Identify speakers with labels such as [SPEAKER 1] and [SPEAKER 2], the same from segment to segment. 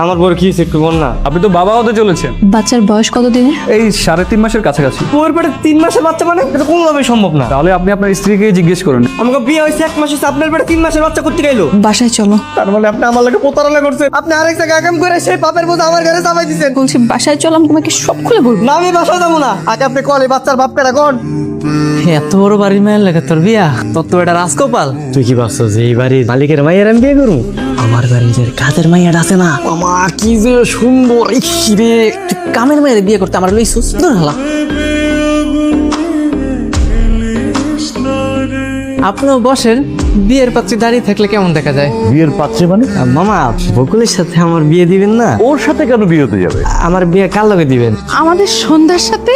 [SPEAKER 1] আমার বড় কি হয়েছে একটু বল না।
[SPEAKER 2] আপনি তো বাবা হতে চলেছেন।
[SPEAKER 3] বাচ্চার বয়স কত দিনের?
[SPEAKER 2] এই 3.5 মাসের কাছাকাছি।
[SPEAKER 1] ওর পেটে 3 মাসের বাচ্চা মানে এটা কোনোভাবেই সম্ভব না।
[SPEAKER 2] তাহলে আপনি আপনার স্ত্রীকে জিজ্ঞেস করুন।
[SPEAKER 1] আমাকে বিয়ে হয়েছে 1 মাস হয়েছে, আপনার পেটে 3 মাসের বাচ্চা করতে গেলো।
[SPEAKER 3] বাসায় চলো।
[SPEAKER 1] তার মানে আপনি আমার লাগে প্রতারণা করছেন। আপনি আরেক জায়গায় কাম করে সেই পাপের বোঝা আমার ঘরে চাপাই দিয়েছেন।
[SPEAKER 3] বলছি বাসায় চলো, আমি তোমাকে সব খুলে বলবো।
[SPEAKER 1] না আমি বাসায় যাবো না। আগে আপনি কলে বাচ্চার বাপ কেনা কোন?
[SPEAKER 4] এত বড় বাড়ির মায়ের লাগে তোর বিয়া? তোর তো এটা রাজকপাল।
[SPEAKER 1] তুই কি ভাবছো যে এই বাড়ির মালিকের মায়ের আমি বিয়ে করবো?
[SPEAKER 4] আমার বাড়ির যে কাজের মাইয়াটা আছে না, আমা কি যে সুন্দর। রে তুই কামের মায়ের বিয়ে করতে আমার লইছুস? দূর হালা। আপনিও বসেন, বিয়ের পাত্রী দাঁড়িয়ে থাকলে কেমন দেখা যায়?
[SPEAKER 5] বিয়ের পাচ্ছে মানে?
[SPEAKER 1] মামা বকুলের সাথে আমার বিয়ে দিবেন না?
[SPEAKER 5] ওর সাথে কেন বিয়ে হতে যাবে?
[SPEAKER 1] আমার বিয়ে কার লগে দিবেন?
[SPEAKER 3] আমাদের সন্ধ্যার সাথে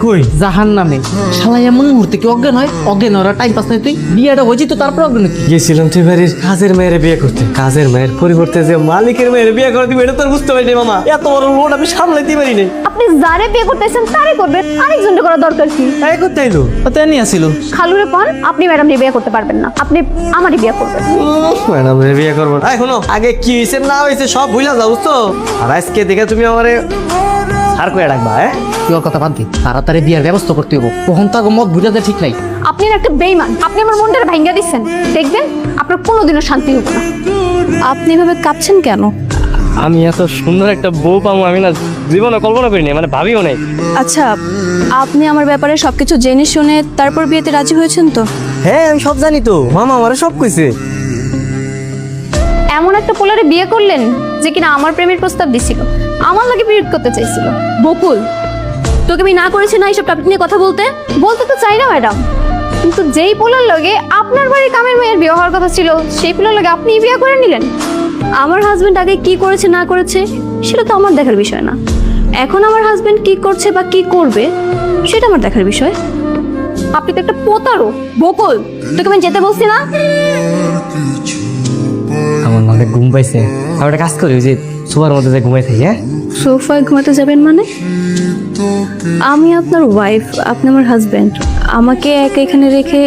[SPEAKER 1] কই
[SPEAKER 4] জাহান নামে শালা এমন মুহূর্তে কি অজ্ঞান হয়? অজ্ঞান ওরা টাইম পাস নাই। তুই বিয়েটা হয়েছি তো তারপর অজ্ঞান কি?
[SPEAKER 1] গেছিলাম তুই বাড়ির কাজের মেয়ের বিয়ে করতে, কাজের মেয়ের পরিবর্তে যে মালিকের মেয়ের বিয়ে করে দিবে এটা তো আর বুঝতে পারিনি মামা। এত বড় লোড আমি সামলাইতে পারি নাই।
[SPEAKER 6] আপনি যারে বিয়ে করতেছেন তারে করবেন, আরেকজনকে করা দরকার কি?
[SPEAKER 1] তাই করতে আইলো।
[SPEAKER 4] তো নিয়ে আসিল।
[SPEAKER 6] খালুরে পান আপনি ম্যাডাম নিয়ে বিয়ে করতে পারবেন না, আপনি আমারই বিয়ে করবেন।
[SPEAKER 1] ম্যাডাম বিয়ে করবো না। শোনো আগে কি হয়েছে না হয়েছে সব ভুলা যাও বুঝছো। আর আজকে দেখে তুমি আমারে আর কয়ে ডাকবা।
[SPEAKER 4] তুই ওর কথা বাদ দি, তাড়াতাড়ি বিয়ের ব্যবস্থা করতে হবো। কখন তো মত বুঝাতে ঠিক নাই।
[SPEAKER 6] আপনি না একটা বেইমান, আপনি আমার মনটা ভাঙ্গা দিচ্ছেন। দেখবেন আপনার কোনোদিনও শান্তি হবে না।
[SPEAKER 3] আপনি এভাবে কাঁপছেন কেন?
[SPEAKER 1] আমি এত সুন্দর একটা বউ পাবো আমি না জীবনে কল্পনা করিনি, মানে ভাবিও নাই।
[SPEAKER 3] আচ্ছা, আপনি আমার ব্যাপারে সবকিছু জেনে শুনে তারপর বিয়েতে রাজি হয়েছেন তো?
[SPEAKER 1] হ্যাঁ আমি সব জানি তো, মামা আমারে সব কইছে।
[SPEAKER 6] এমন একটা পোলারে বিয়ে করলেন যে কিনা আমার প্রেমের প্রস্তাব দিছিল, আমার লাগে বিয়ে করতে চাইছিল। বকুল, তোকে আমি না করেছি না এইসব টপিক নিয়ে কথা বলতে? বলতে তো চাই না ম্যাডাম, কিন্তু যেই পোলার লগে আপনার বাড়ির কামের মেয়ের বিয়ে হওয়ার কথা ছিল সেই পোলার লগে আপনি বিয়ে করে নিলেন। আমার হাজবেন্ড আগে কি করেছে না করেছে সেটা তো আমার দেখার বিষয় না। এখন আমার হাজবেন্ড কি করছে বা কি করবে সেটা আমার দেখার বিষয়। আপনি তো একটা প্রতারক। বকুল, তোকে আমি যেতে বলছি না?
[SPEAKER 1] আমার মনে ঘুম পাইছে, আমি একটা কাজ করি ওই যে সোফার মধ্যে যে ঘুমাই থাকি। হ্যাঁ
[SPEAKER 3] সোফায় ঘুমাতে যাবেন মানে? আমি আপনার ওয়াইফ, আপনি আমার হাজবেন্ড। আমাকে একা এখানে রেখে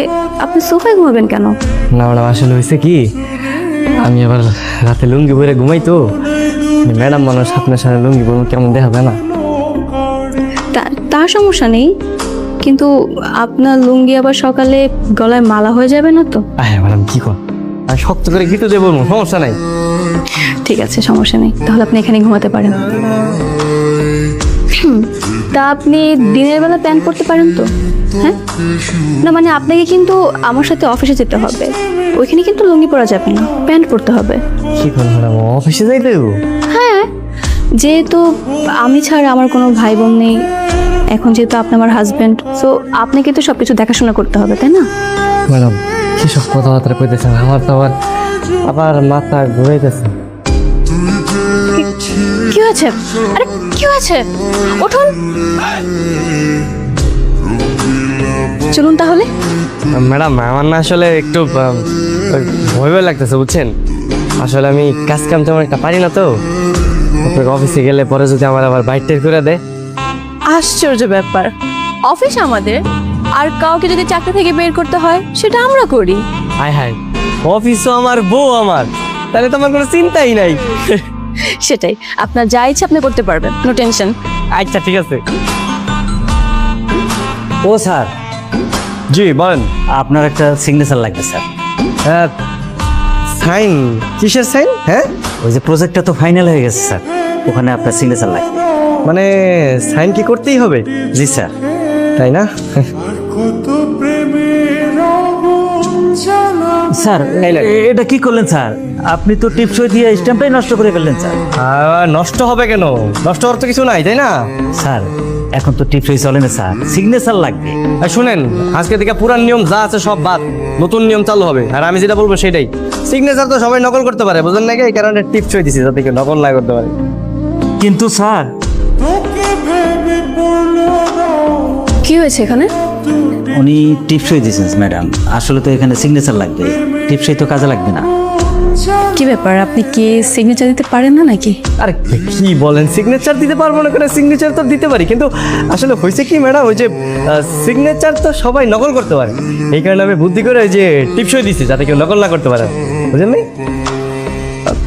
[SPEAKER 3] আপনি সোফায় ঘুমাবেন কেন?
[SPEAKER 1] না ম্যাডাম আসলে হয়েছে কি, আমি আবার রাতে লুঙ্গি পরে ঘুমাই তো। ম্যাডাম মানুষ আপনার সাথে লুঙ্গি পরে কেমন দেখাবে না?
[SPEAKER 3] তার সমস্যা নেই, কিন্তু আপনার লুঙ্গি আবার সকালে গলায় মালা হয়ে যাবে না তো?
[SPEAKER 1] হ্যাঁ ম্যাডাম কি কর, আমি শক্ত করে গিতে দেবো, সমস্যা নাই।
[SPEAKER 3] ঠিক আছে, সমস্যা নেই, তাহলে আপনি এখানে ঘুমাতে পারেন। তা আপনি দিনের বেলা প্যান্ট পরতে পারেন তো? হ্যাঁ না, মানে আপনাকে কিন্তু আমার সাথে অফিসে যেতে হবে, ওইখানে কিন্তু লুঙ্গি পরা যাবে না, প্যান্ট পরতে হবে।
[SPEAKER 1] কি কর ম্যাডাম, অফিসে যাইতে দেবো?
[SPEAKER 3] হ্যাঁ, যেহেতু আমি ছাড়া আমার কোনো ভাই বোন নেই, এখন যেহেতু আপনি আমার হাজবেন্ড, সো আপনাকে তো সবকিছু দেখাশোনা করতে হবে, তাই না?
[SPEAKER 1] ম্যাডাম কি সব কথাবার্তা কইতেছেন, আমার তো আবার মাথা ঘুরাইতেছে।
[SPEAKER 3] কি হয়েছে? আরে কি হয়েছে? উঠুন, চলুন তাহলে।
[SPEAKER 1] ম্যাডাম আমার না আসলে একটু ভয় ভয় লাগতেছে বুঝছেন। আসলে আমি কাজ কাম তেমন একটা পারি না তো, অফিসে গেলে পরে যদি আমার আবার বাইক টের করে দেয়।
[SPEAKER 3] আশ্চর্য ব্যাপার, অফিস আমাদের, আর কাউকে যদি চাকরি থেকে বের করতে হয় সেটা আমরা করি।
[SPEAKER 1] হায় হায়, অফিসও আমার, বউ আমার, তাহলে তো আমার কোনো চিন্তাই নাই।
[SPEAKER 3] সেটাই, আপনার যা ইচ্ছে আপনি করতে পারবেন, নো টেনশন।
[SPEAKER 1] আচ্ছা ঠিক আছে।
[SPEAKER 7] ও স্যার,
[SPEAKER 1] জি বলেন।
[SPEAKER 7] আপনার একটা সিগনেচার লাগবে স্যার।
[SPEAKER 1] হ্যাঁ সাইন? কিসের সাইন? হ্যাঁ
[SPEAKER 7] ওই যে প্রজেক্টটা তো ফাইনাল হয়ে গেছে স্যার, ওখানে আপনার সিগনেচার লাগবে।
[SPEAKER 1] মানে সাইন কি করতেই হবে?
[SPEAKER 7] জি স্যার।
[SPEAKER 1] তাই না?
[SPEAKER 7] স্যার এটা কি করলেন স্যার? আপনি তো টিপসই দিয়ে স্ট্যাম্পটাই নষ্ট করে ফেললেন স্যার।
[SPEAKER 1] নষ্ট হবে কেন? নষ্ট হওয়ার তো কিছু নাই, তাই না?
[SPEAKER 7] স্যার এখন তো টিপসই চলে না স্যার, সিগনেচার লাগবে।
[SPEAKER 1] আর শুনেন, আজকে থেকে পুরান নিয়ম যা আছে সব বাদ, নতুন নিয়ম চালু হবে। আর আমি যেটা বলবো সেটাই। সিগনেচার তো সবাই নকল করতে পারে, বুঝলেন নাকি? এই কারণে টিপসই দিছি যাতে কেউ নকল না করতে পারে।
[SPEAKER 7] কিন্তু স্যার,
[SPEAKER 3] কি হয়েছে এখানে?
[SPEAKER 7] উনি টিপসই দিয়েছেন ম্যাডাম, আসলে তো এখানে সিগনেচার লাগবে, টিপসই তো কাজে লাগবে না।
[SPEAKER 3] কি ব্যাপার, আপনি কি সিগনেচার দিতে পারেন না নাকি?
[SPEAKER 1] আরে কি বলেন, সিগনেচার দিতে পারবো না কেন? সিগনেচার তো দিতে পারি, কিন্তু আসলে হয়েছে কি ম্যাডাম, ওই যে সিগনেচার তো সবাই নকল করতে পারে, এই কারণে আমি বুদ্ধি করে ওই যে টিপসই দিছি যাতে কেউ নকল না করতে পারে। বুঝলেন নি?